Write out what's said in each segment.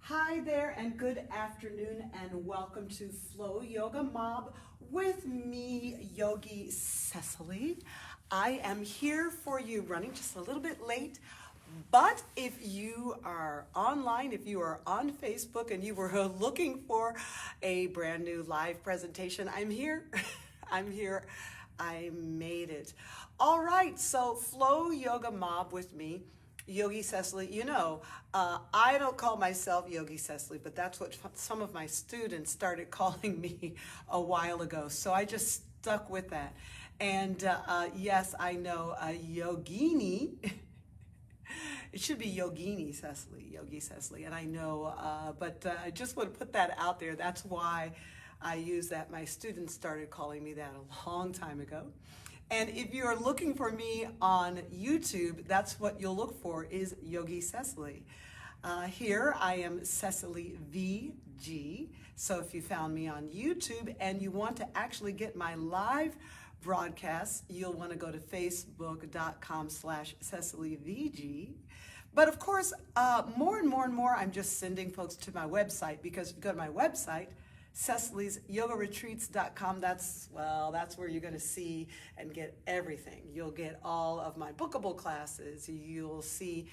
Hi there and good afternoon and welcome to Flow Yoga Mob with me, Yogi Cecily. I am here for you, running just a little bit late, but if you are online, if you are on Facebook and you were looking for a brand new live presentation, I'm here. I'm here. I made it. All right, so Flow Yoga Mob with me. Yogi Cecily, I don't call myself Yogi Cecily, but that's what some of my students started calling me a while ago. So I just stuck with that. And yes, I know Yogini. It should be Yogini Cecily, Yogi Cecily. And I know, but I just want to put that out there. That's why I use that. My students started calling me that a long time ago. And if you are looking for me on YouTube, that's what you'll look for is Yogi Cecily. Here I am Cecily VG. So if you found me on YouTube and you want to actually get my live broadcasts, you'll want to go to facebook.com/CecilyVG. But of course, more and more, I'm just sending folks to my website, because if you go to my website, Cecily'sYogaRetreats.com, that's where you're going to see and get everything. You'll get all of my bookable classes. You'll see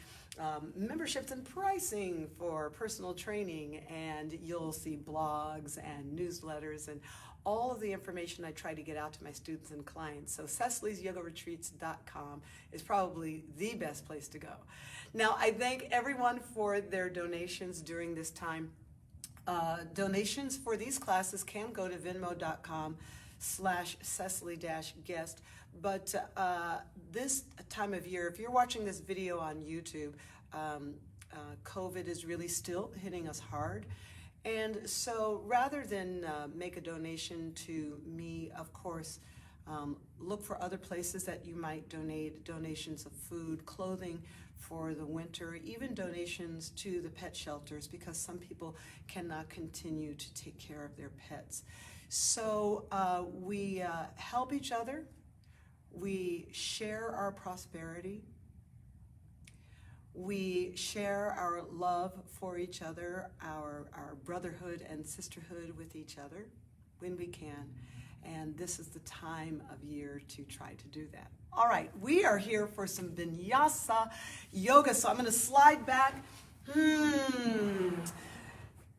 memberships and pricing for personal training, and you'll see blogs and newsletters and all of the information I try to get out to my students and clients. So Cecily'sYogaRetreats.com is probably the best place to go. Now, I thank everyone for their donations during this time. Donations for these classes can go to venmo.com/Cecily-guest. But this time of year, if you're watching this video on YouTube, COVID is really still hitting us hard. And so rather than make a donation to me, of course, look for other places that you might donate, donations of food, clothing for the winter, even donations to the pet shelters, because some people cannot continue to take care of their pets. So we help each other, we share our prosperity, we share our love for each other, our brotherhood and sisterhood with each other when we can. And this is the time of year to try to do that. All right, we are here for some Vinyasa yoga. So I'm going to slide back.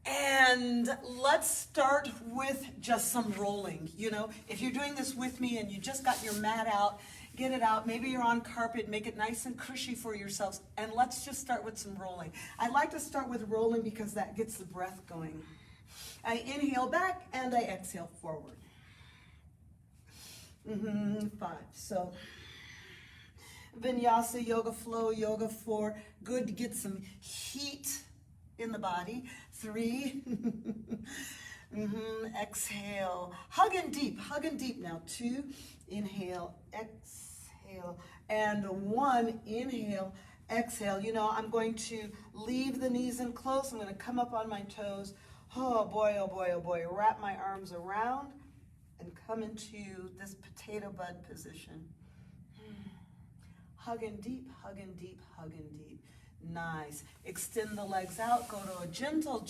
And let's start with just some rolling. If you're doing this with me and you just got your mat out, get it out. Maybe you're on carpet, make it nice and cushy for yourselves. And let's just start with some rolling. I like to start with rolling because that gets the breath going. I inhale back and I exhale forward. 5. So Vinyasa Yoga Flow Yoga 4. Good to get some heat in the body. 3. Exhale. Hug and deep now. 2. Inhale, exhale. And 1. Inhale, exhale. I'm going to leave the knees in close. I'm going to come up on my toes. Oh boy, oh boy, oh boy. Wrap my arms around and come into this potato bud position. Hug and deep, hug and deep, hug and deep. Nice. Extend the legs out. Go to a gentle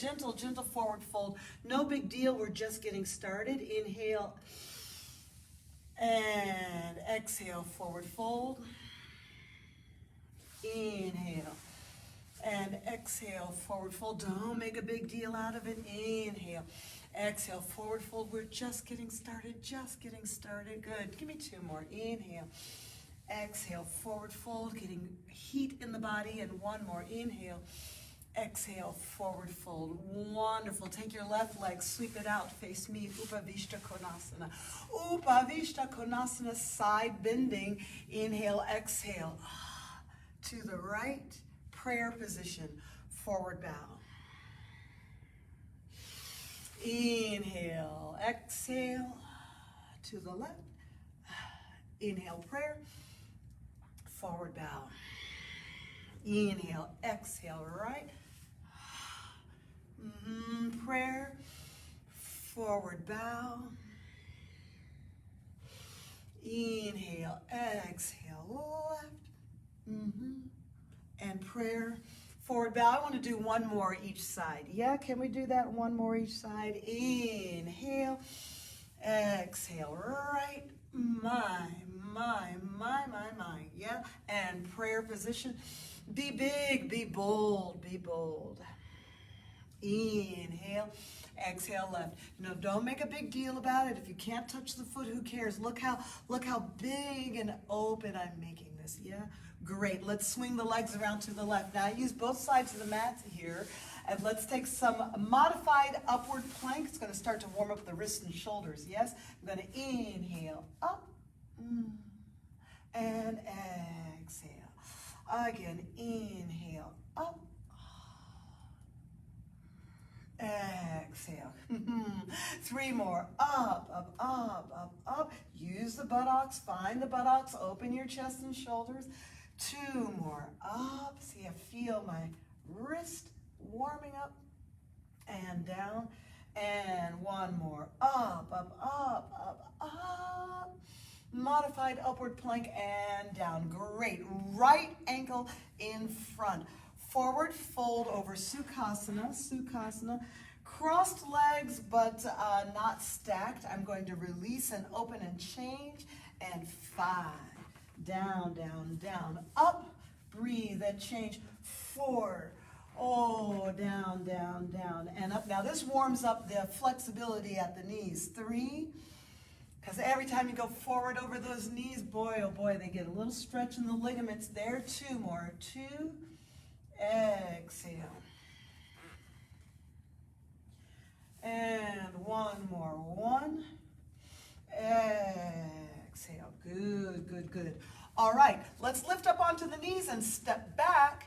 forward fold. No big deal. We're just getting started. Inhale and exhale, forward fold. Inhale and exhale, forward fold. Don't make a big deal out of it. Inhale. Exhale, forward fold. We're just getting started, Good. Give me 2 more. Inhale. Exhale, forward fold, getting heat in the body. And 1 more. Inhale. Exhale, forward fold. Wonderful. Take your left leg, sweep it out, face me. Upavishta Konasana. Upavishta Konasana, side bending. Inhale, exhale. To the right, prayer position, forward bow. Inhale, exhale, to the left. Inhale, prayer, forward bow. Inhale, exhale, right. Prayer, forward bow. Inhale, exhale, left. And prayer, forward bow. I want to do one more each side. Yeah, can we do that one more each side? Inhale, exhale, right, my. Yeah, and prayer position. Be big, be bold, be bold. Inhale, exhale, left. No, don't make a big deal about it. If you can't touch the foot, who cares? Look how big and open I'm making this. Yeah, great. Let's swing the legs around to the left. Now I use both sides of the mat here, and let's take some modified upward plank. It's going to start to warm up the wrists and shoulders. Yes, I'm going to inhale up and exhale. Again, inhale up. Exhale. 3 more. Up. Use the buttocks. Find the buttocks. Open your chest and shoulders. 2 more. Up. See, I feel my wrist warming up and down. And 1 more. Up. Modified upward plank and down. Great. Right ankle in front. Forward fold over Sukhasana. Crossed legs, but not stacked. I'm going to release and open and change. And 5. Down. Up. Breathe and change. 4. Oh, down. And up. Now this warms up the flexibility at the knees. 3. Because every time you go forward over those knees, boy, oh boy, they get a little stretch in the ligaments there. 2 more. 2. Exhale. And 1 more. 1. Exhale. Good. All right, let's lift up onto the knees and step back.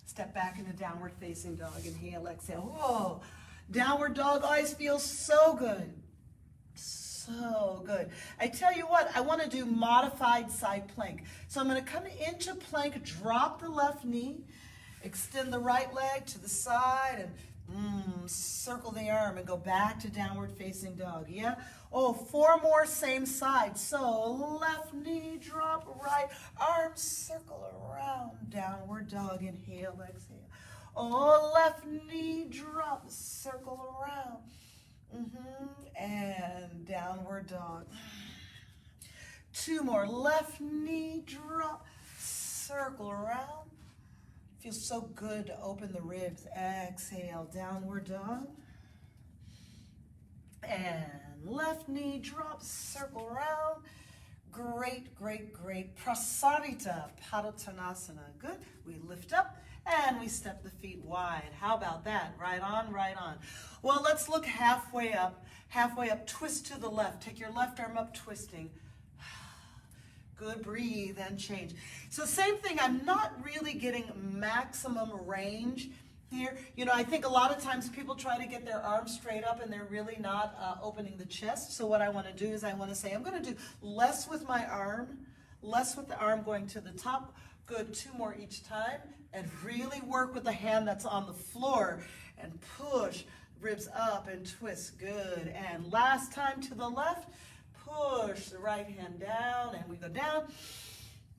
Step back into downward facing dog. Inhale, exhale. Whoa. Downward dog always feels so good. So good. I tell you what, I want to do modified side plank. So I'm going to come into plank, drop the left knee, extend the right leg to the side, and circle the arm and go back to downward facing dog. Yeah? Oh, 4 more same side. So left knee, drop, right arm, circle around, downward dog. Inhale, exhale. Oh, left knee, drop, circle around. And downward dog. 2 more. Left knee, drop, circle around. Feels so good to open the ribs. Exhale, downward dog. And left knee, drop, circle around. Great. Prasarita, Padottanasana. Good. We lift up and we step the feet wide. How about that? Right on. Well, let's look halfway up. Twist to the left. Take your left arm up, twisting. Good, breathe and change. So same thing, I'm not really getting maximum range here. You know, I think a lot of times people try to get their arms straight up and they're really not opening the chest. So what I want to do is I want to say, I'm going to do less with my arm, less with the arm going to the top. Good, 2 more each time. And really work with the hand that's on the floor and push ribs up and twist. Good. And last time to the left. Push the right hand down and we go down.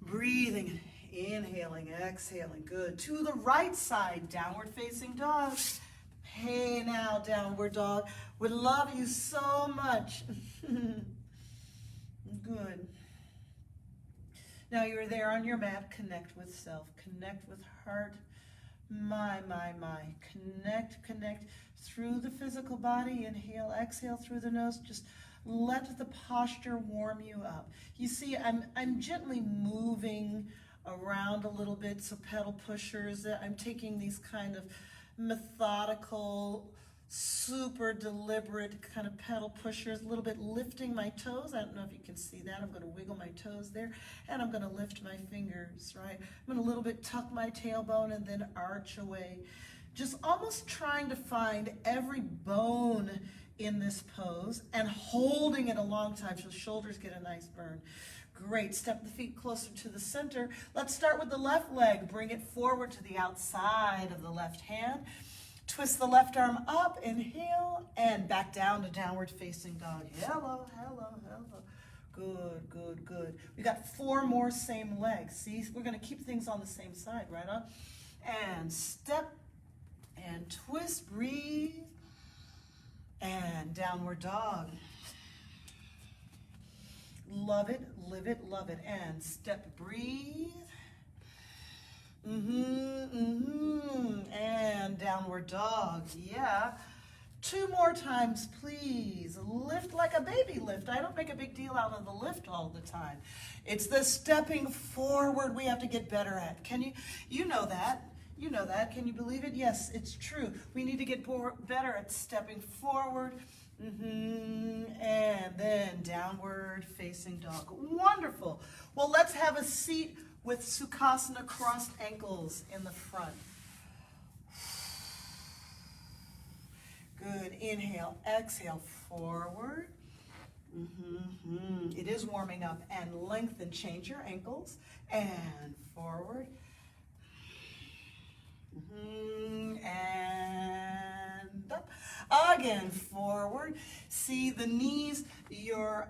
Breathing, inhaling, exhaling. Good. To the right side, downward facing dog. Hey now, downward dog. Would love you so much. Good. Now you're there on your mat. Connect with self. Connect with heart. My. Connect through the physical body. Inhale, exhale through the nose. Just let the posture warm you up. You see, I'm gently moving around a little bit, so pedal pushers. I'm taking these kind of methodical, super deliberate kind of pedal pushers, a little bit lifting my toes. I don't know if you can see that. I'm going to wiggle my toes there, and I'm going to lift my fingers, right? I'm going to a little bit tuck my tailbone and then arch away. Just almost trying to find every bone in this pose and holding it a long time so shoulders get a nice burn. Great. Step the feet closer to the center. Let's start with the left leg. Bring it forward to the outside of the left hand. Twist the left arm up, inhale, and back down to downward facing dog. Hello. Good. We got 4 more same legs. See, we're going to keep things on the same side, right on? and step and twist, breathe, and downward dog. Love it, live it, love it, and step, breathe. And downward dog, yeah. 2 more times, please. Lift like a baby lift. I don't make a big deal out of the lift all the time. It's the stepping forward we have to get better at. You know that. You know that. Can you believe it? Yes, it's true. We need to get better at stepping forward. And then downward facing dog. Wonderful. Well, let's have a seat with Sukhasana, crossed ankles in the front. Good. Inhale, exhale, forward. It is warming up. And lengthen, change your ankles. And forward. And up. Again, forward. See the knees, your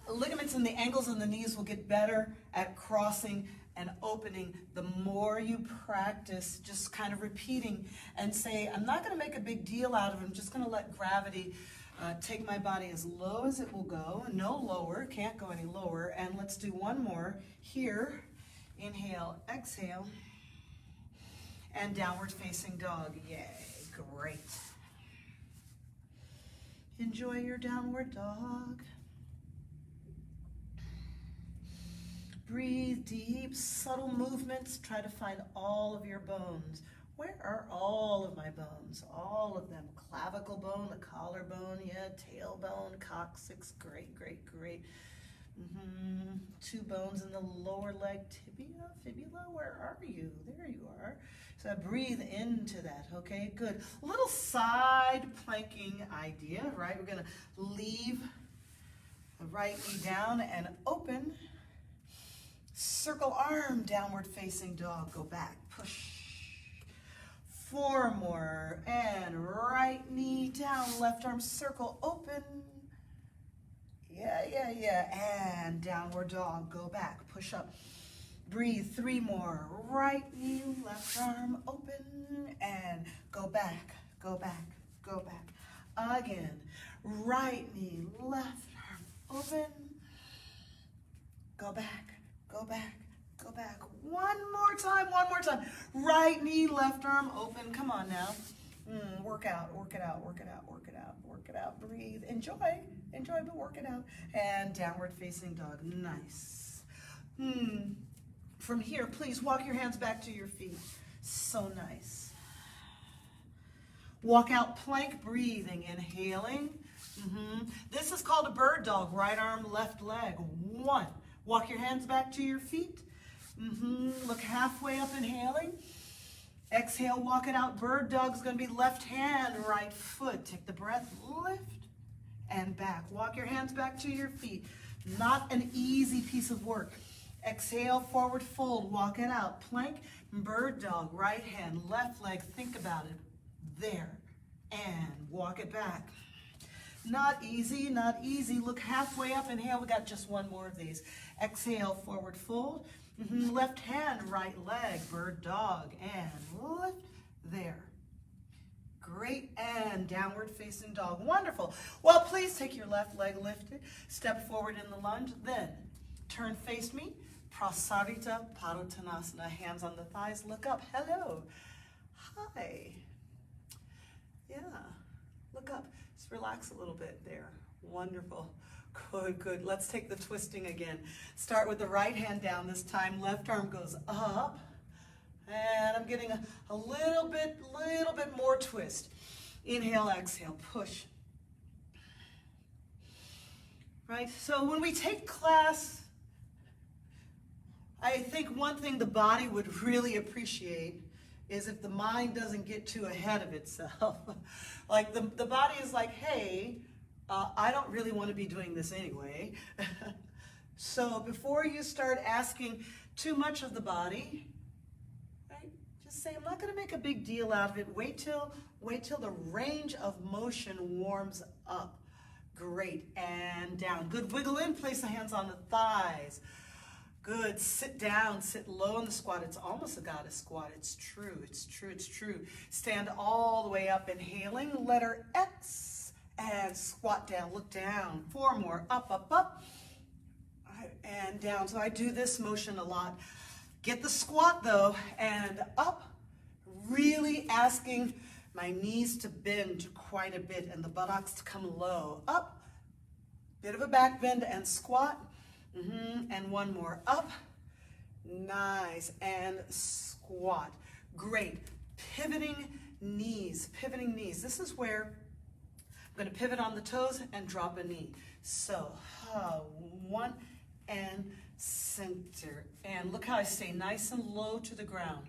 ligaments in the ankles and the knees will get better at crossing and opening the more you practice, just kind of repeating and say, I'm not going to make a big deal out of it. I'm just going to let gravity take my body as low as it will go. No lower, can't go any lower. And let's do one more here. Inhale, exhale, and downward facing dog. Yay, great. Enjoy your downward dog. Breathe deep, subtle movements. Try to find all of your bones. Where are all of my bones? All of them. Clavicle bone, the collarbone, yeah, tailbone, coccyx. Great, great, great. 2 bones in the lower leg, tibia, fibula. Where are you? There you are. So breathe into that, okay? Good. A little side planking idea, right? We're going to leave the right knee down and open. Circle arm, downward facing dog. Go back, push. 4 more, and right knee down, left arm circle, open. Yeah. And downward dog, go back, push up. Breathe, 3 more. Right knee, left arm, open, and go back, go back, go back. Again, right knee, left arm, open. Go back, go back, go back. One more time. Right knee, left arm, open. Come on now. Work out. Breathe. Enjoy, but work it out. And downward facing dog. Nice. From here, please walk your hands back to your feet. So nice. Walk out plank, breathing, inhaling. This is called a bird dog. Right arm, left leg. 1. Walk your hands back to your feet. Look halfway up, inhaling. Exhale, walk it out. Bird dog's going to be left hand, right foot. Take the breath, lift, and back. Walk your hands back to your feet. Not an easy piece of work. Exhale, forward fold, walk it out. Plank, bird dog, right hand, left leg. Think about it. There. And walk it back. Not easy. Look halfway up, inhale. We got just 1 more of these. Exhale, forward fold. Left hand, right leg, bird dog, and lift. There. Great. And downward facing dog. Wonderful. Well, please take your left leg lifted. Step forward in the lunge. Then turn, face me. Prasarita Padottanasana. Hands on the thighs. Look up. Hello. Hi. Yeah. Look up. Just relax a little bit there. Wonderful. Good. Let's take the twisting again. Start with the right hand down this time. Left arm goes up. And I'm getting a little bit more twist. Inhale, exhale, push. Right? So when we take class, I think one thing the body would really appreciate is if the mind doesn't get too ahead of itself. Like the body is like, hey, I don't really want to be doing this anyway. So before you start asking too much of the body, right, just say, I'm not going to make a big deal out of it. Wait till the range of motion warms up. Great. And down. Good. Wiggle in. Place the hands on the thighs. Good. Sit down, sit low in the squat. It's almost a goddess squat. It's true, it's true, it's true. Stand all the way up, inhaling, letter X, and squat down, look down. 4 more, up, up, up, and down. So I do this motion a lot. Get the squat though, and up, really asking my knees to bend quite a bit and the buttocks to come low. Up, bit of a back bend and squat. And 1 more, up, nice, and squat. Great. Pivoting knees. This is where I'm going to pivot on the toes and drop a knee. So 1 and center, and look how I stay nice and low to the ground.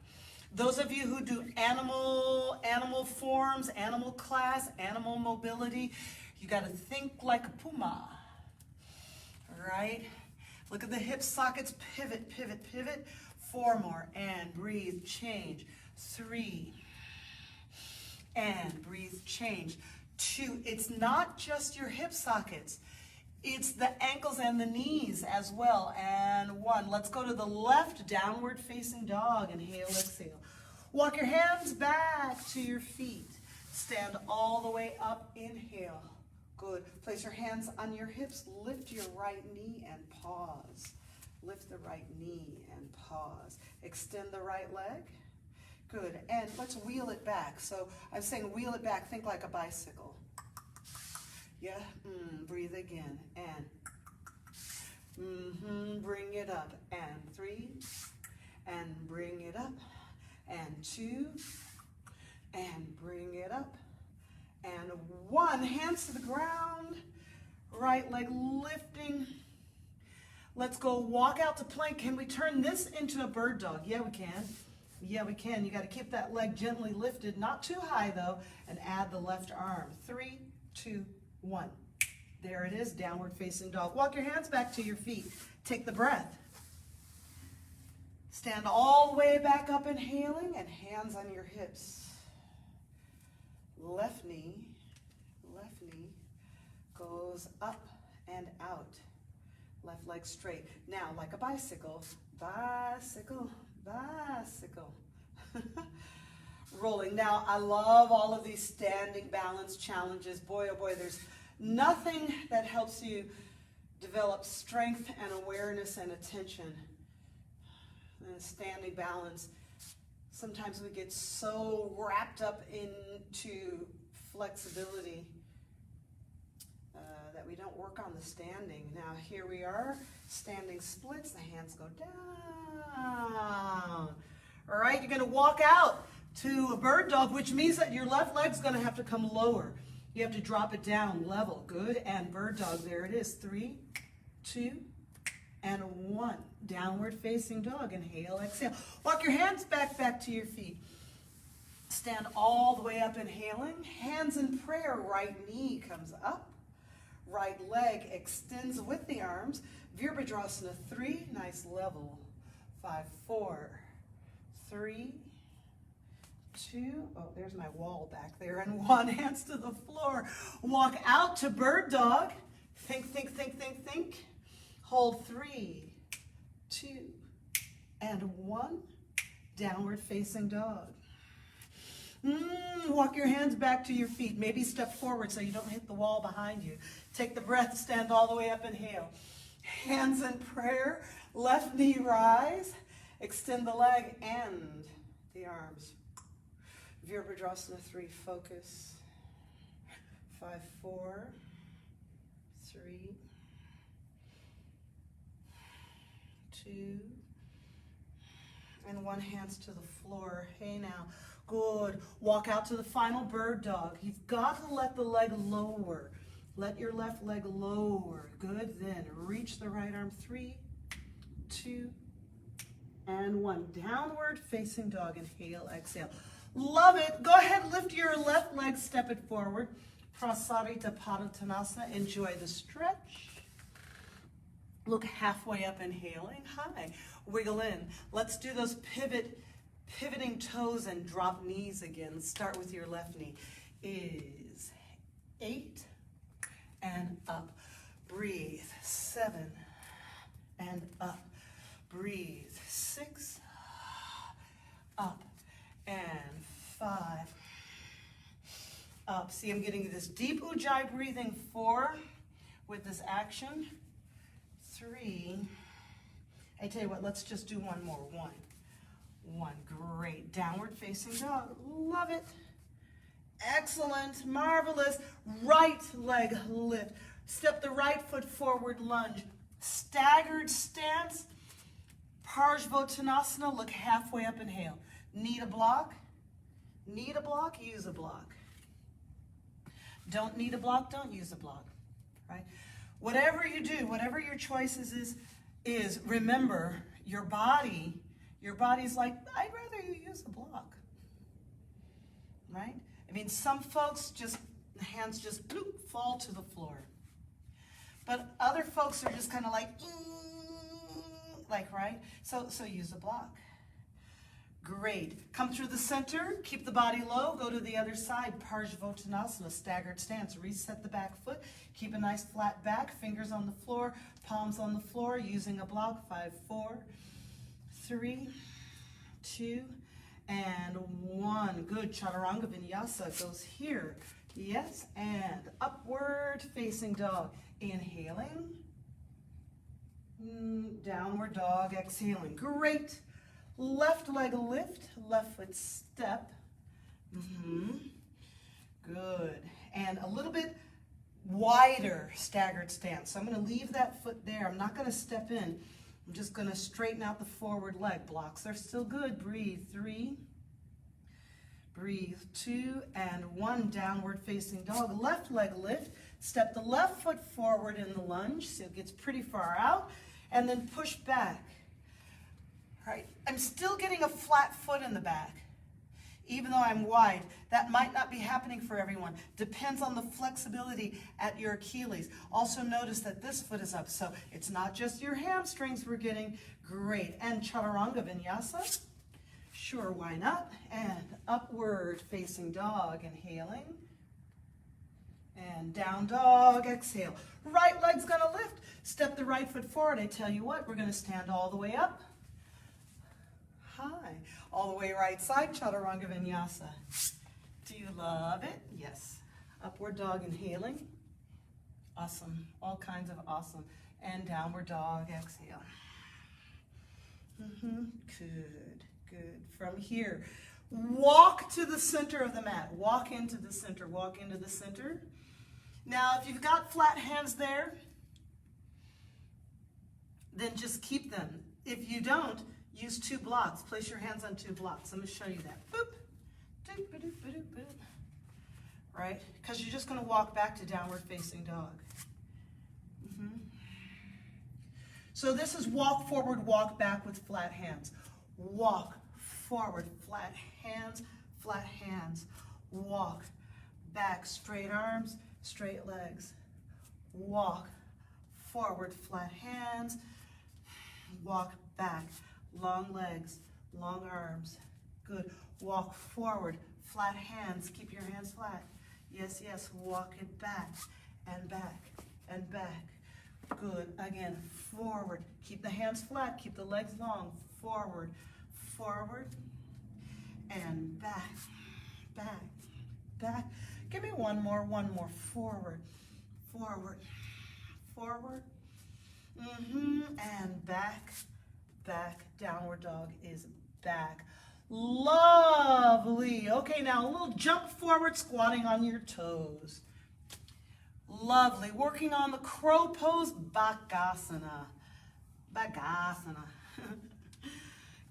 Those of you who do animal forms, animal class, animal mobility, you got to think like a puma, right? Look at the hip sockets, pivot, pivot, pivot. 4 more, and breathe, change. 3, and breathe, change. 2, it's not just your hip sockets. It's the ankles and the knees as well. And 1, let's go to the left, downward facing dog. Inhale, exhale. Walk your hands back to your feet. Stand all the way up, inhale. Good. Place your hands on your hips. Lift your right knee and pause. Lift the right knee and pause. Extend the right leg. Good. And let's wheel it back. So I'm saying wheel it back. Think like a bicycle. Yeah. Breathe again. And bring it up. And 3. And bring it up. And 2. And bring it up. And 1, hands to the ground, right leg lifting. Let's go walk out to plank. Can we turn this into a bird dog? Yeah, we can. Yeah, we can. You got to keep that leg gently lifted, not too high though, and add the left arm. 3, 2, 1. There it is, downward facing dog. Walk your hands back to your feet. Take the breath. Stand all the way back up, inhaling, and hands on your hips. Left knee goes up and out. Left leg straight. Now, like a bicycle, bicycle, bicycle. Rolling. Now, I love all of these standing balance challenges. Boy, oh boy, there's nothing that helps you develop strength and awareness and attention than standing balance. Sometimes we get so wrapped up into flexibility that we don't work on the standing. Now here we are, standing splits, the hands go down. All right, you're gonna walk out to a bird dog, which means that your left leg's gonna have to come lower. You have to drop it down, level, good, and bird dog, there it is. 3, 2, and 1. Downward facing dog. Inhale, exhale. Walk your hands back to your feet. Stand all the way up, inhaling. Hands in prayer. Right knee comes up. Right leg extends with the arms. Virabhadrasana 3. Nice level. 5, 4, 3, 2. Oh, there's my wall back there. And 1. Hands to the floor. Walk out to bird dog. Think. Hold 3, 2, and 1. Downward facing dog. Walk your hands back to your feet. Maybe step forward so you don't hit the wall behind you. Take the breath, stand all the way up, inhale. Hands in prayer, left knee rise. Extend the leg and the arms. Virabhadrasana 3, focus. 5, 4, 3, 2, and 1. Hands to the floor. Hey now, good. Walk out to the final bird dog. You've got to let the leg lower. Let your left leg lower. Good. Then reach the right arm. 3, 2, and 1. Downward facing dog. Inhale, exhale. Love it. Go ahead, lift your left leg, step it forward. Prasarita Padottanasana. Enjoy the stretch. Look halfway up, inhaling. High. Wiggle in. Let's do those pivoting toes and drop knees again. Start with your left knee. Is 8 and up. Breathe. 7 and up. breathe. 6, up, and 5, up. See, I'm getting this deep ujjayi breathing. 4, with this action. 3, I tell you what, let's just do one more. 1, great. Downward facing dog, love it. Excellent, marvelous. Right leg lift. Step the right foot forward, lunge. Staggered stance, Parsvottanasana, look halfway up, inhale. Need a block? Need a block? Use a block. Don't need a block? Don't use a block, right? Whatever you do, whatever your choices is remember, your body's like, I'd rather you use a block, right? I mean, some folks just, the hands just bloop, fall to the floor. But other folks are just kind of like, right? So use a block. Great. Come through the center, keep the body low, go to the other side, Parsvottanasana, staggered stance. Reset the back foot, keep a nice flat back, fingers on the floor, palms on the floor, using a block. 5, 4, 3, 2, and 1. Good. Chaturanga Vinyasa goes here. Yes, and upward facing dog. Inhaling. Downward dog, exhaling. Great. Left leg lift, left foot step. Good. And a little bit wider staggered stance. So I'm going to leave that foot there. I'm not going to step in. I'm just going to straighten out the forward leg. Blocks are still good. Breathe. 3. Breathe. 2 and 1. Downward facing dog. Left leg lift. Step the left foot forward in the lunge so it gets pretty far out. And then push back. All right. I'm still getting a flat foot in the back. Even though I'm wide, that might not be happening for everyone. Depends on the flexibility at your Achilles. Also notice that this foot is up, so it's not just your hamstrings we're getting. Great. And Chaturanga Vinyasa. Sure, why not? And upward facing dog, inhaling. And down dog, exhale. Right leg's gonna lift. Step the right foot forward. I tell you what, we're gonna stand all the way up. High. All the way right side, Chaturanga Vinyasa. Do you love it? Yes. Upward dog, inhaling. Awesome. All kinds of awesome. And downward dog, exhale. Good, good. From here, walk to the center of the mat. Walk into the center. Walk into the center. Now, if you've got flat hands there, then just keep them. If you don't, use 2 blocks. Place your hands on 2 blocks. I'm going to show you that. Boop. Doop, ba-doop, ba-doop, ba-doop. Right? Because you're just going to walk back to downward facing dog. So this is walk forward, walk back with flat hands. Walk forward, flat hands, walk back, straight arms, straight legs. Walk forward, flat hands, walk back, long legs, long arms. Good. Walk forward, flat hands, keep your hands flat. Yes, yes, walk it back and back and back. Good. Again, forward. Keep the hands flat, keep the legs long. Forward, forward, and back, back, back. Give me one more. Forward, forward, forward, and back, back. Downward dog is back. Lovely. Okay, now a little jump forward, squatting on your toes. Lovely. Working on the crow pose, Bakasana. Bakasana.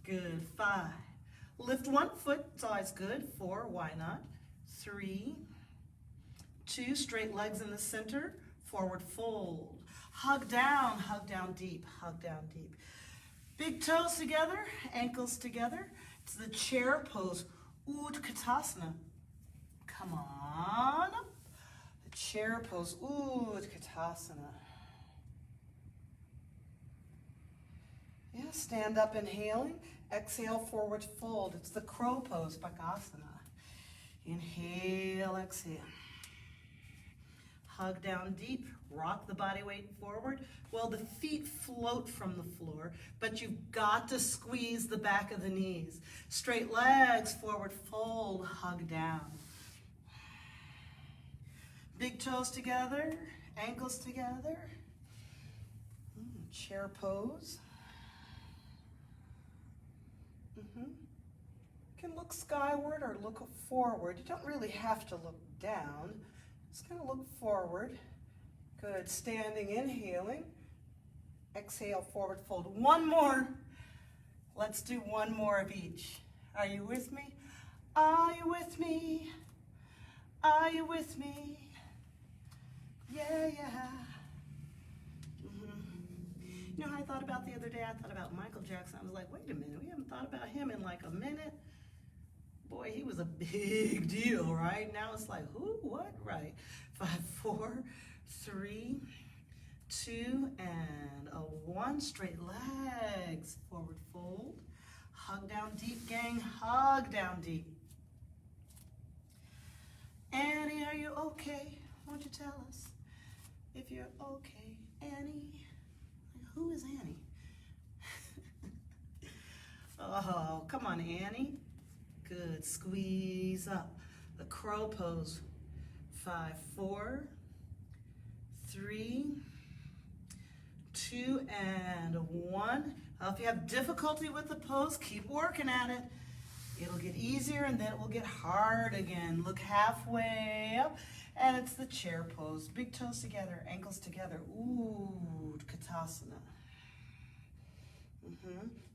Good. 5. Lift one foot. It's always good. 4. Why not? 3. 2. Straight legs in the center. Forward fold. Hug down deep. Hug down deep. Big toes together. Ankles together. It's the chair pose, Utkatasana. Come on up. The chair pose, Utkatasana. Yeah, stand up inhaling. Exhale, forward fold. It's the crow pose, Bakasana. Inhale, exhale. hug down deep, rock the body weight forward. Well, the feet float from the floor, but you've got to squeeze the back of the knees. Straight legs, forward fold, hug down. Big toes together, ankles together. Chair pose. You can look skyward or look forward. You don't really have to look down. Just kind of look forward. Good. Standing, inhaling. Exhale, forward fold. One more. Let's do one more of each. Are you with me? Are you with me? Are you with me? Yeah, yeah. You know how I thought about the other day? I thought about Michael Jackson. I was like, wait a minute, we haven't thought about him in like a minute. Boy, he was a big deal, right? Now it's like, who, what, right? 5, 4, 3, 2, and a 1. Straight legs, forward fold. Hug down deep, gang, hug down deep. Annie, are you okay? Won't you tell us if you're okay, Annie? Who is Annie? Oh, come on, Annie. Good. Squeeze up. The crow pose. 5, 4, 3, 2, and 1. If you have difficulty with the pose, keep working at it. It'll get easier and then it will get hard again. Look halfway up, and it's the chair pose. Big toes together, ankles together. Ooh, Utkatasana.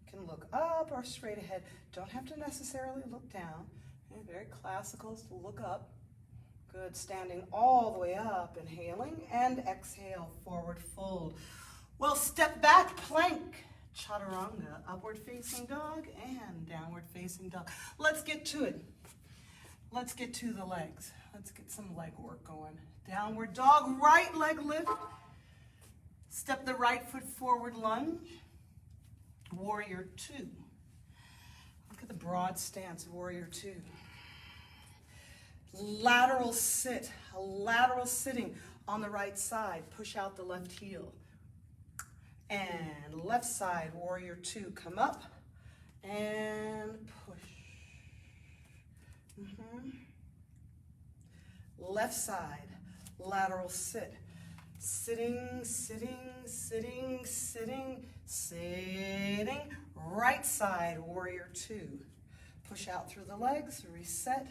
Can look up or straight ahead. Don't have to necessarily look down. Okay, very classical is to look up. Good, standing all the way up, inhaling, and exhale, forward fold. Well, step back, plank. Chaturanga, upward facing dog and downward facing dog. Let's get to it. Let's get to the legs. Let's get some leg work going. Downward dog, right leg lift. Step the right foot forward, lunge. Warrior 2. Look at the broad stance, warrior 2. Lateral sit, a lateral sitting on the right side. Push out the left heel. And left side, warrior 2. Come up and push. Left side, lateral sit. Sitting, sitting, sitting, sitting, sitting. Right side, warrior 2. Push out through the legs, reset,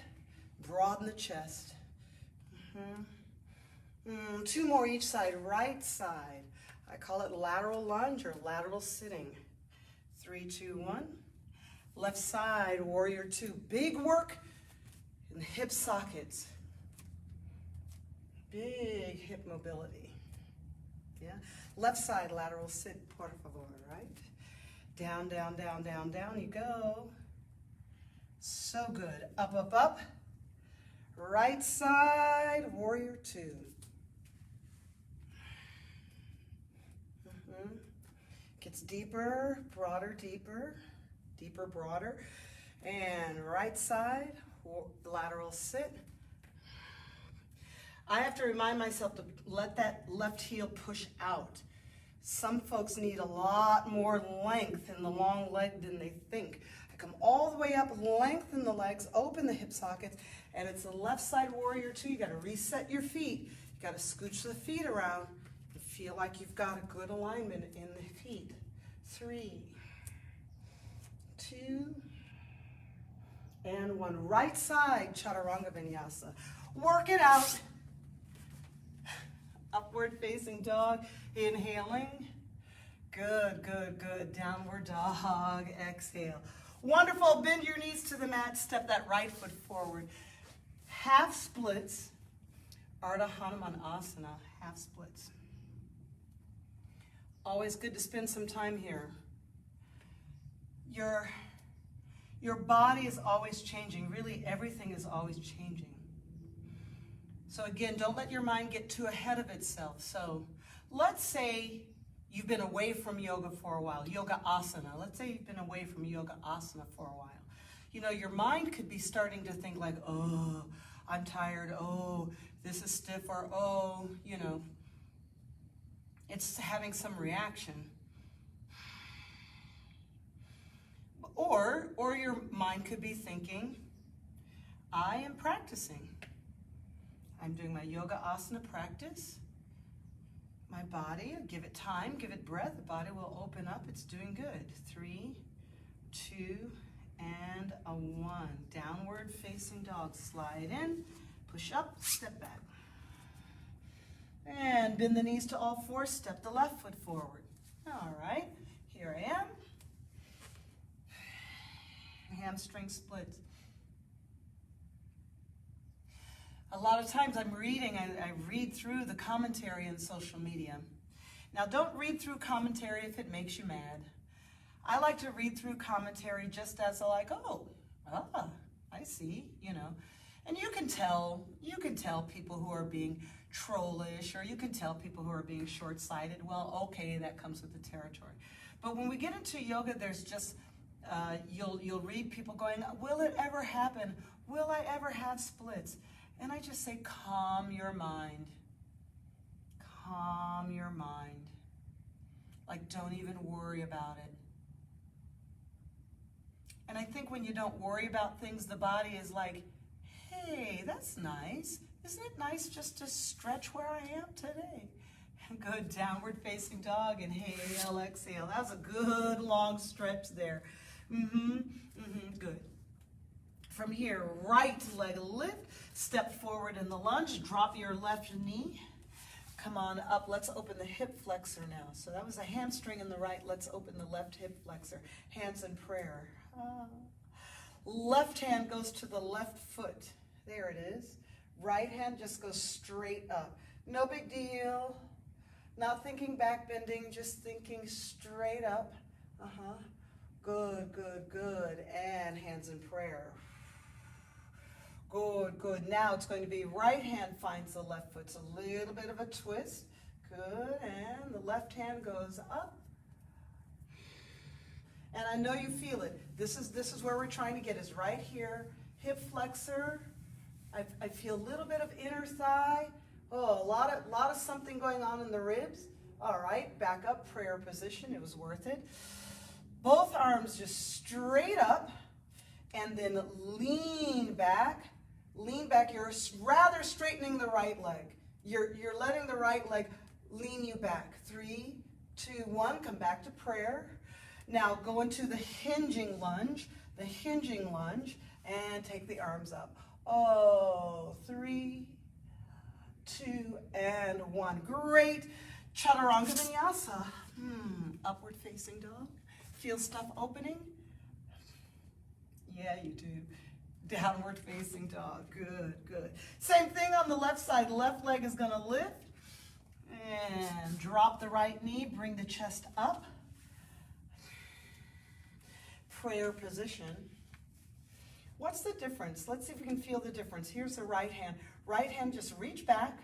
broaden the chest. 2 more each side, right side. I call it lateral lunge or lateral sitting. 3, 2, 1. Left side, warrior 2. Big work in the hip sockets. Big hip mobility. Yeah. Left side, lateral sit, por favor, right? Down, down, down, down, down you go. So good. Up, up, up. Right side, warrior 2. Gets deeper, broader, deeper, deeper, broader. And right side, lateral sit. I have to remind myself to let that left heel push out. Some folks need a lot more length in the long leg than they think. I come all the way up, lengthen the legs, open the hip sockets, and it's the left side warrior 2. You got to reset your feet. You got to scooch the feet around and feel like you've got a good alignment in the feet. 3, 2, and 1. Right side, Chaturanga Vinyasa. Work it out. Upward facing dog, inhaling. Good, good, good. Downward dog, exhale. Wonderful, bend your knees to the mat, step that right foot forward. Half splits, Ardha Hanumanasana, half splits. Always good to spend some time here. Your body is always changing. Really, everything is always changing. So again, don't let your mind get too ahead of itself. So let's say you've been away from yoga for a while, yoga asana. Let's say you've been away from yoga asana for a while. You know, your mind could be starting to think like, oh, I'm tired, oh, this is stiff, or oh, you know, it's having some reaction. Or your mind could be thinking, I am practicing. I'm doing my yoga asana practice. My body, give it time, give it breath, the body will open up, it's doing good. 3, 2, and a 1. Downward facing dog, slide in, push up, step back. And bend the knees to all fours, step the left foot forward. All right, here I am. Hamstring splits. A lot of times I'm reading, I read through the commentary in social media. Now don't read through commentary if it makes you mad. I like to read through commentary just as like, I see, you know. And you can tell people who are being trollish, or you can tell people who are being short-sighted. Well, okay, that comes with the territory. But when we get into yoga, there's just, you'll read people going, will it ever happen? Will I ever have splits? And I just say, calm your mind. Calm your mind. Like, don't even worry about it. And I think when you don't worry about things, the body is like, hey, that's nice. Isn't it nice just to stretch where I am today? Good, downward facing dog, inhale, exhale. That was a good long stretch there. Good. From here, right leg lift, step forward in the lunge, drop your left knee. Come on up, let's open the hip flexor now. So that was a hamstring in the right, let's open the left hip flexor. Hands in prayer. Left hand goes to the left foot. There it is. Right hand just goes straight up. No big deal. Not thinking back bending, just thinking straight up. Good, good, good. And hands in prayer. Good, good. Now it's going to be right hand finds the left foot. It's a little bit of a twist. Good. And the left hand goes up. And I know you feel it. This is where we're trying to get, is right here. Hip flexor. I feel a little bit of inner thigh. Oh, a lot of something going on in the ribs. All right, back up, prayer position. It was worth it. Both arms just straight up, and then lean back. Lean back. You're rather straightening the right leg. You're letting the right leg lean you back. 3, 2, 1. Come back to prayer. Now go into the hinging lunge, and take the arms up. Oh, 3, 2, and 1. Great. Chaturanga Vinyasa. Upward facing dog. Feel stuff opening? Yeah, you do. Downward facing dog. Good, good. Same thing on the left side. Left leg is going to lift. And drop the right knee. Bring the chest up. Prayer position. What's the difference? Let's see if we can feel the difference. Here's the right hand. Right hand, just reach back.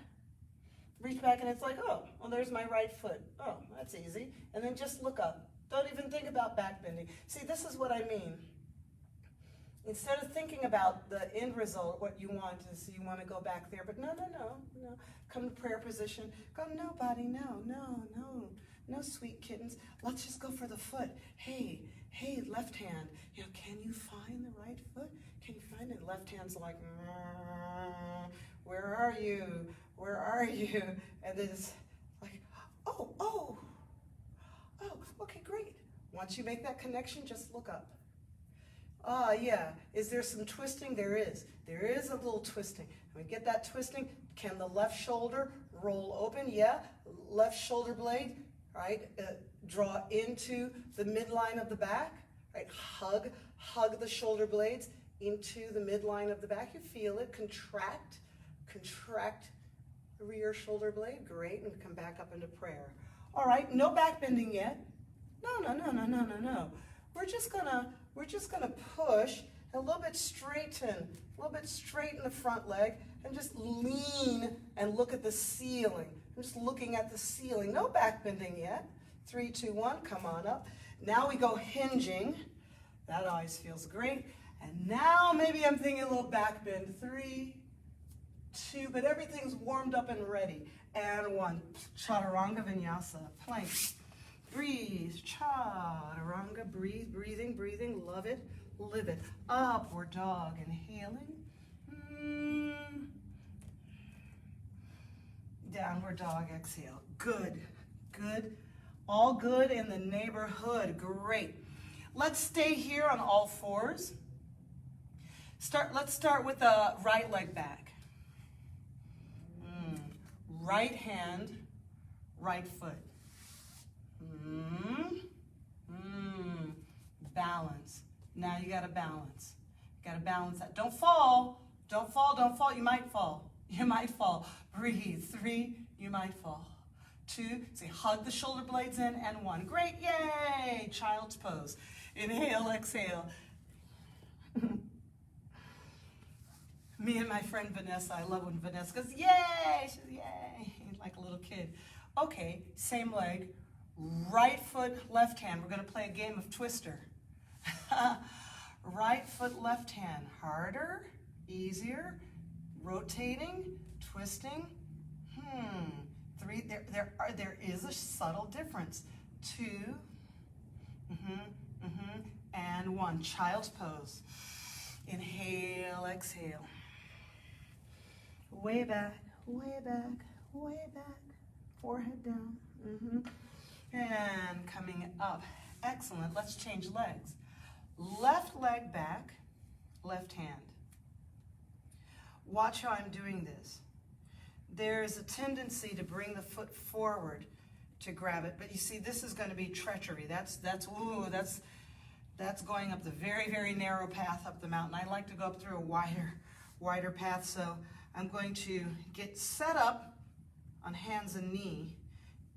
Reach back, and it's like, oh, well, there's my right foot. Oh, that's easy. And then just look up. Don't even think about back bending. See, this is what I mean. Instead of thinking about the end result, what you want is you want to go back there, but no. Come to prayer position. Go, no, body, no, sweet kittens. Let's just go for the foot. Hey, left hand. You know, can you find the right foot? Can you find it? Left hand's like, where are you? Where are you? And then it's like, oh, okay, great. Once you make that connection, just look up. Yeah. Is there some twisting? There is. There is a little twisting. When we get that twisting, can the left shoulder roll open? Yeah. Left shoulder blade, right? Draw into the midline of the back, right? Hug the shoulder blades into the midline of the back. You feel it. Contract the rear shoulder blade. Great. And come back up into prayer. All right. No back bending yet. No. We're just gonna push a little bit straighten the front leg, and just lean and look at the ceiling. I'm just looking at the ceiling. No back bending yet. 3, 2, 1. Come on up. Now we go hinging. That always feels great. And now maybe I'm thinking a little back bend. 3, 2, but everything's warmed up and ready. And 1, Chaturanga Vinyasa, plank. Breathe, Chaturanga, breathe, breathing, breathing, love it, live it. Upward dog, inhaling. Downward dog, exhale. Good, good. All good in the neighborhood, great. Let's stay here on all fours. Let's start with the right leg back. Right hand, right foot. Balance. Now you gotta balance. You gotta balance that. Don't fall. Don't fall, don't fall. You might fall. You might fall. Breathe. 3, you might fall. 2, say hug the shoulder blades in, and 1. Great, yay! Child's pose. Inhale, exhale. Me and my friend Vanessa, I love when Vanessa goes, yay! She says, yay! Like a little kid. Okay, same leg. Right foot, left hand. We're going to play a game of Twister. Right foot, left hand. Harder, easier, rotating, twisting. 3, there is a subtle difference. 2, and 1. Child's pose. Inhale, exhale. Way back, way back, way back. Forehead down. And coming up. Excellent. Let's change legs. Left leg back, left hand. Watch how I'm doing this. There's a tendency to bring the foot forward to grab it, but you see, this is going to be treachery. That's going up the very, very narrow path up the mountain. I like to go up through a wider path, so I'm going to get set up on hands and knee,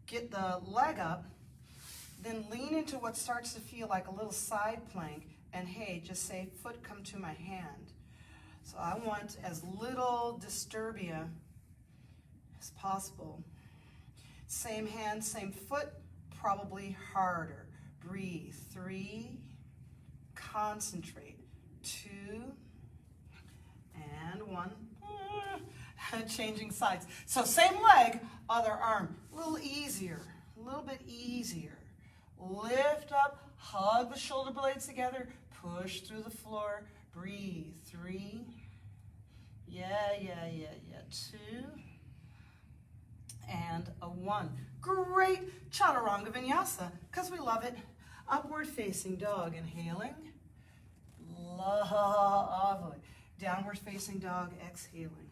get the leg up, then lean into what starts to feel like a little side plank, and hey, just say, foot come to my hand. So I want as little disturbia as possible. Same hand, same foot, probably harder. Breathe. 3, concentrate. 2, and 1. Changing sides. So same leg, other arm. A little easier, a little bit easier. Lift up, hug the shoulder blades together, push through the floor. Breathe. 3, yeah. 2, and a 1. Great. Chaturanga Vinyasa, because we love it. Upward facing dog, inhaling. Lovely. Downward facing dog, exhaling.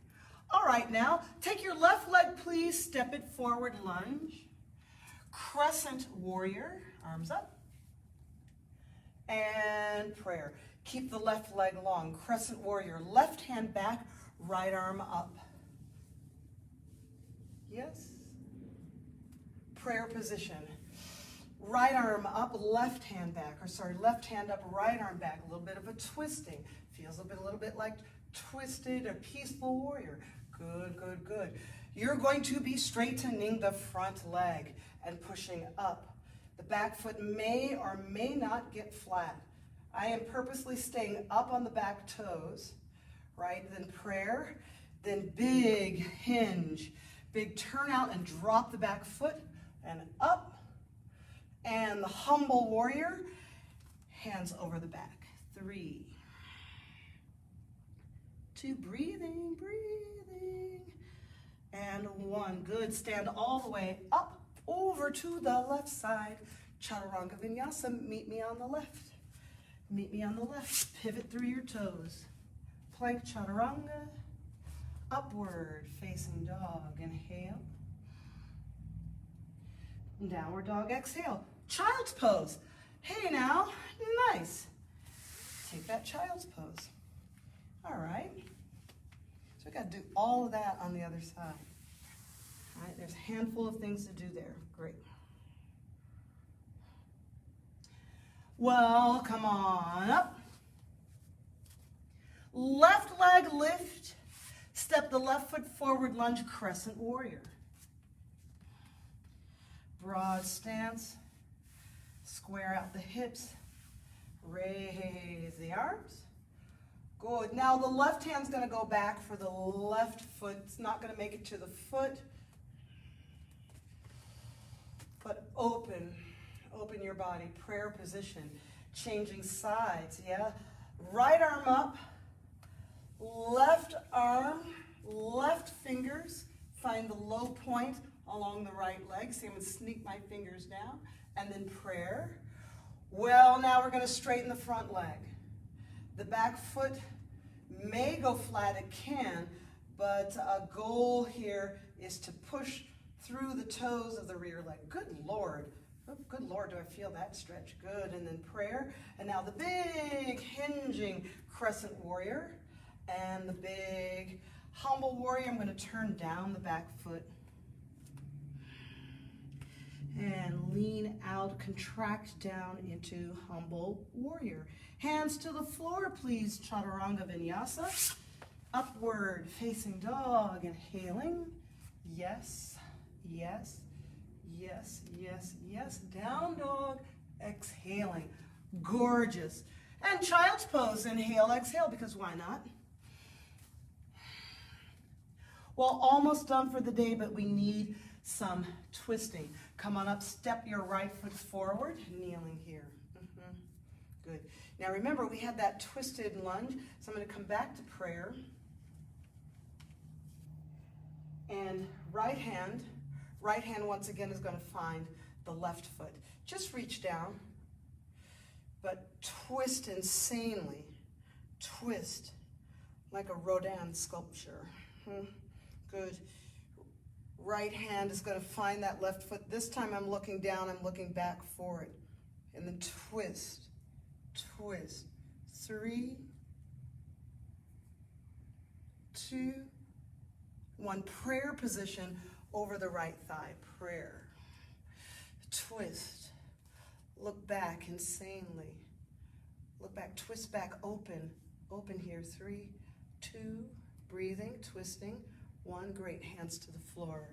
All right, now take your left leg, please. Step it forward, lunge. Crescent Warrior, arms up. And prayer. Keep the left leg long. Crescent Warrior, left hand back, right arm up. Yes. Prayer position. Right arm up, left hand back, left hand up, right arm back. A little bit of a twisting. Feels a little bit like twisted, a peaceful warrior. Good, good, good. You're going to be straightening the front leg and pushing up. The back foot may or may not get flat. I am purposely staying up on the back toes, right? Then prayer, then big hinge, big turn out and drop the back foot and up. And the humble warrior, hands over the back. 3, 2, breathing, and 1. Good. Stand all the way up over to the left side. Chaturanga Vinyasa, meet me on the left. Meet me on the left. Pivot through your toes. Plank Chaturanga. Upward facing dog. Inhale. Downward dog, exhale. Child's pose. Hey now, nice. Take that child's pose. All right. So we got to do all of that on the other side. All right, there's a handful of things to do there. Great. Well, come on up. Left leg lift. Step the left foot forward, lunge, Crescent Warrior. Broad stance. Square out the hips. Raise the arms. Good. Now the left hand's going to go back for the left foot. It's not going to make it to the foot. But open your body. Prayer position. Changing sides, yeah? Right arm up. Left arm, left fingers. Find the low point along the right leg. See, I'm going to sneak my fingers down. And then prayer. Well, now we're going to straighten the front leg. The back foot may go flat, it can, but a goal here is to push through the toes of the rear leg. Good Lord. Oh, good Lord, do I feel that stretch? Good. And then prayer. And now the big hinging Crescent Warrior. And the big humble warrior. I'm going to turn down the back foot. And lean out, contract down into humble warrior. Hands to the floor, please. Chaturanga Vinyasa. Upward facing dog. Inhaling. Yes, yes, yes, yes, yes. Down dog. Exhaling. Gorgeous. And child's pose. Inhale, exhale, because why not? Well, almost done for the day, but we need some twisting. Come on up, step your right foot forward, kneeling here. Good. Now remember, we had that twisted lunge, so I'm going to come back to prayer. And right hand once again is going to find the left foot. Just reach down, but twist insanely. Twist like a Rodin sculpture. Good. Right hand is going to find that left foot. This time I'm looking down, I'm looking back for it. And then twist, twist. 3, 2, 1. Prayer position over the right thigh. Prayer. Twist. Look back insanely. Look back, twist back, open. Open here. 3, 2, breathing, twisting. 1, great, hands to the floor.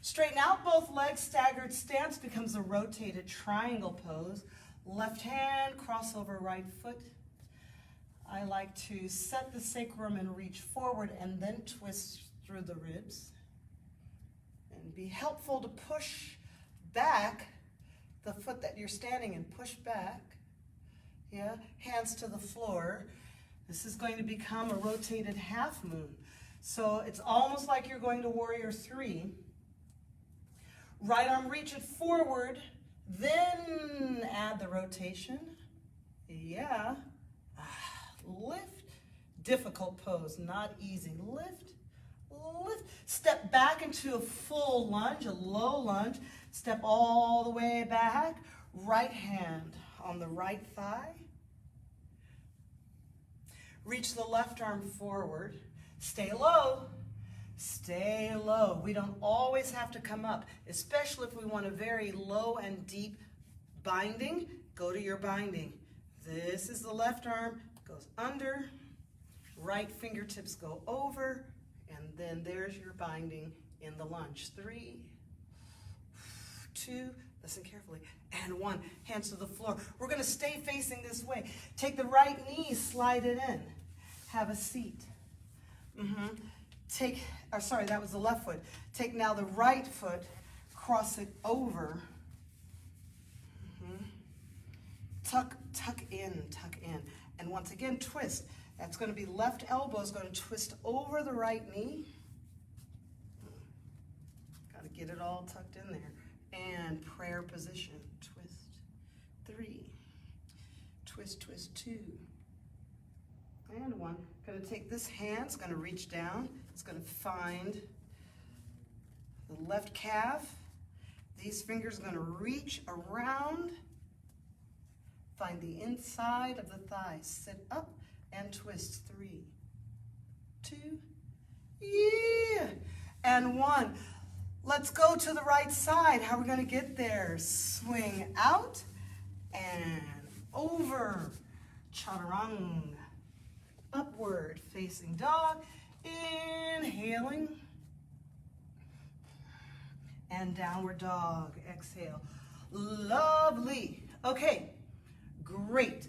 Straighten out both legs, staggered stance becomes a rotated triangle pose. Left hand, cross over right foot. I like to set the sacrum and reach forward and then twist through the ribs. And be helpful to push back the foot that you're standing in. Push back. Yeah, hands to the floor. This is going to become a rotated half moon. So it's almost like you're going to warrior 3. Right arm, reach it forward, then add the rotation. Yeah. Lift. Difficult pose, not easy. Lift, lift. Step back into a full lunge, a low lunge. Step all the way back. Right hand on the right thigh. Reach the left arm forward. Stay low. Stay low. We don't always have to come up, especially if we want a very low and deep binding. Go to your binding. This is the left arm, goes under, right fingertips go over, and then there's your binding in the lunge. 3, 2, listen carefully, and 1. Hands to the floor. We're going to stay facing this way. Take the right knee, slide it in. Have a seat. That was the left foot. Take now the right foot, cross it over. Tuck in. And once again, twist. That's going to be left elbow is going to twist over the right knee. Got to get it all tucked in there. And prayer position. Twist. 3. Twist, twist, 2. And 1. Going to take this hand, it's going to reach down. It's going to find the left calf. These fingers are going to reach around. Find the inside of the thigh. Sit up and twist. 3, 2, yeah. And 1. Let's go to the right side. How are we going to get there? Swing out and over. Chaturanga. Upward facing dog, inhaling, and downward dog, exhale. Lovely. Okay, great.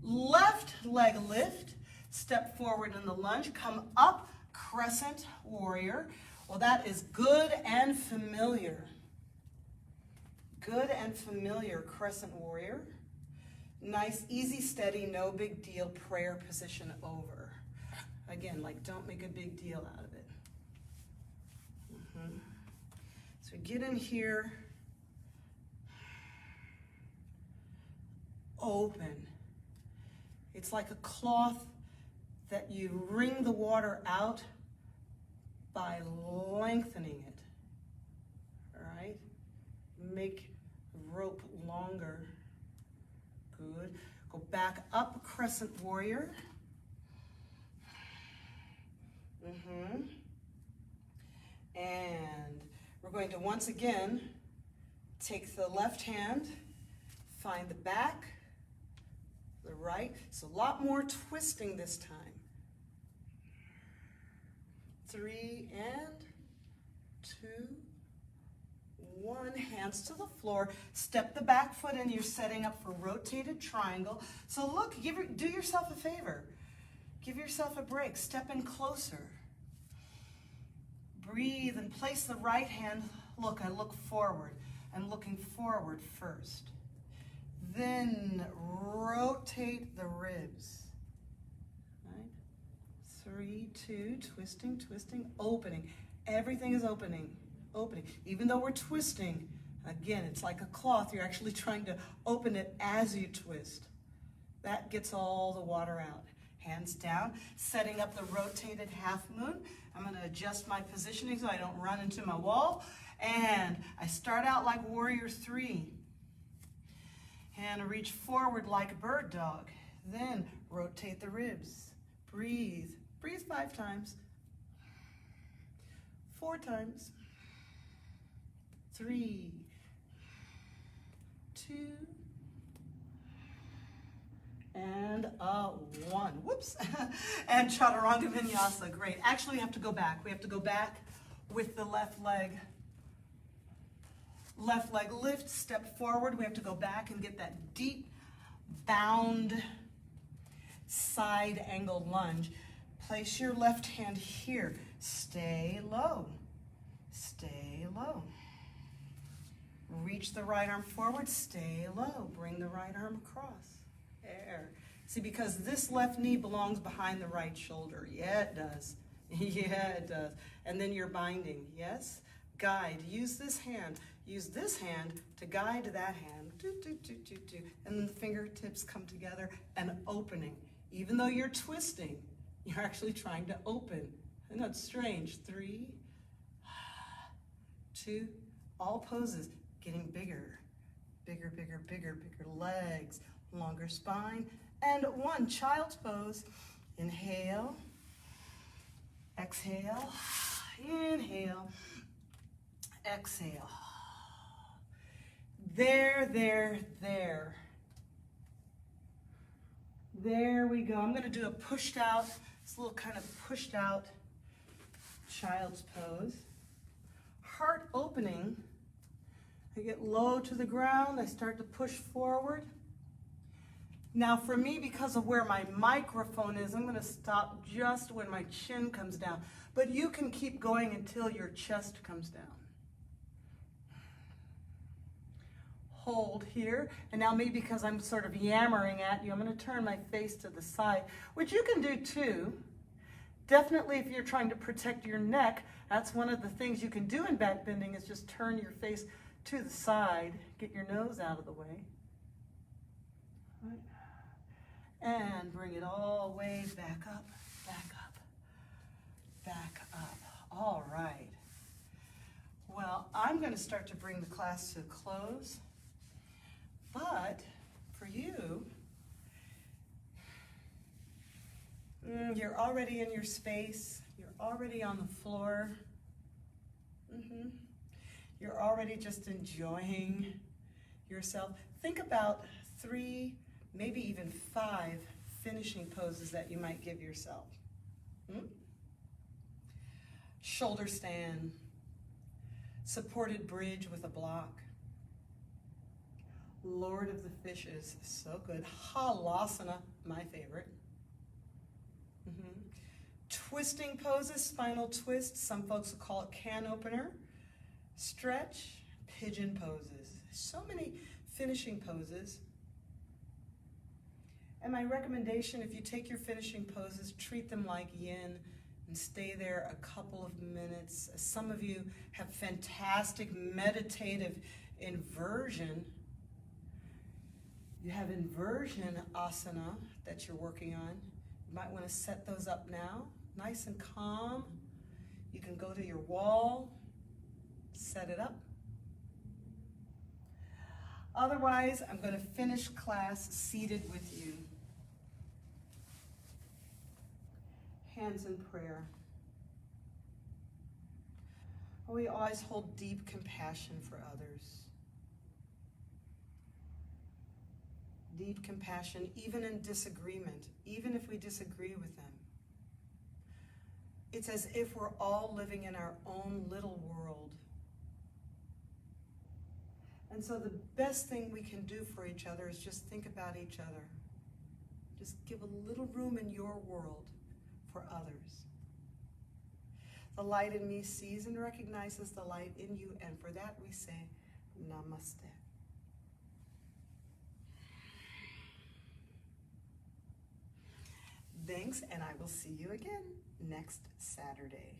Left leg lift, Step forward in the lunge, come up, Crescent Warrior. Well, that is good and familiar. Good and familiar, Crescent Warrior. Nice, easy, steady, no big deal prayer position over. Again, like don't make a big deal out of it. So get in here, open. It's like a cloth that you wring the water out by lengthening it. All right? Make the rope longer. Good. Go back up, Crescent Warrior. And we're going to once again take the left hand, find the back, the right. It's a lot more twisting this time. 3 and 2, 1. Hands to the floor. Step the back foot in. You're setting up for rotated triangle. So look, do yourself a favor. Give yourself a break. Step in closer. Breathe and place the right hand. Look, I look forward. I'm looking forward first. Then rotate the ribs. Right? 3, 2, twisting, twisting, opening. Everything is opening, opening. Even though we're twisting, again, it's like a cloth. You're actually trying to open it as you twist. That gets all the water out. Hands down, setting up the rotated half moon. I'm going to adjust my positioning so I don't run into my wall. And I start out like Warrior 3. And reach forward like a bird dog. Then rotate the ribs. Breathe. Breathe 5 times. 4 times. 3, 2, and 1. Whoops. And Chaturanga Vinyasa. Great. Actually, we have to go back. We have to go back with the left leg. Left leg lift, step forward. We have to go back and get that deep bound side angle lunge. Place your left hand here. Stay low. Stay low. Reach the right arm forward. Stay low. Bring the right arm across. There. See, because this left knee belongs behind the right shoulder. Yeah, it does. Yeah, it does. And then you're binding. Yes? Guide. Use this hand. Use this hand to guide that hand. Do, do, do, do, do. And then the fingertips come together and opening. Even though you're twisting, you're actually trying to open. I know it's strange. 3, 2, all poses getting bigger. Bigger, bigger, bigger, bigger legs. Longer spine. And 1, child's pose. Inhale. Exhale. Inhale. Exhale. There, there, there. There we go. I'm going to do a pushed out, this little kind of pushed out child's pose. Heart opening. I get low to the ground. I start to push forward. Now for me, because of where my microphone is, I'm going to stop just when my chin comes down. But you can keep going until your chest comes down. Hold here, and now maybe because I'm sort of yammering at you, I'm going to turn my face to the side, which you can do too. Definitely if you're trying to protect your neck, that's one of the things you can do in back bending is just turn your face to the side, get your nose out of the way. Right. And bring it all the way back up, back up, back up. All right. Well, I'm going to start to bring the class to a close. But for you, you're already in your space. You're already on the floor. You're already just enjoying yourself. Think about 3, maybe even 5 finishing poses that you might give yourself. Shoulder stand, supported bridge with a block. Lord of the Fishes, so good. Halasana, my favorite. Mm-hmm. Twisting poses, spinal twist. Some folks will call it can opener. Stretch, pigeon poses. So many finishing poses. And my recommendation, if you take your finishing poses, treat them like yin and stay there a couple of minutes. Some of you have fantastic meditative inversion. You have inversion asana that you're working on. You might want to set those up now, nice and calm. You can go to your wall, set it up. Otherwise, I'm going to finish class seated with you. Hands in prayer. We always hold deep compassion for others. Deep compassion, even in disagreement, even if we disagree with them. It's as if we're all living in our own little world. And so the best thing we can do for each other is just think about each other. Just give a little room in your world for others. The light in me sees and recognizes the light in you, and for that we say, Namaste. Thanks, and I will see you again next Saturday.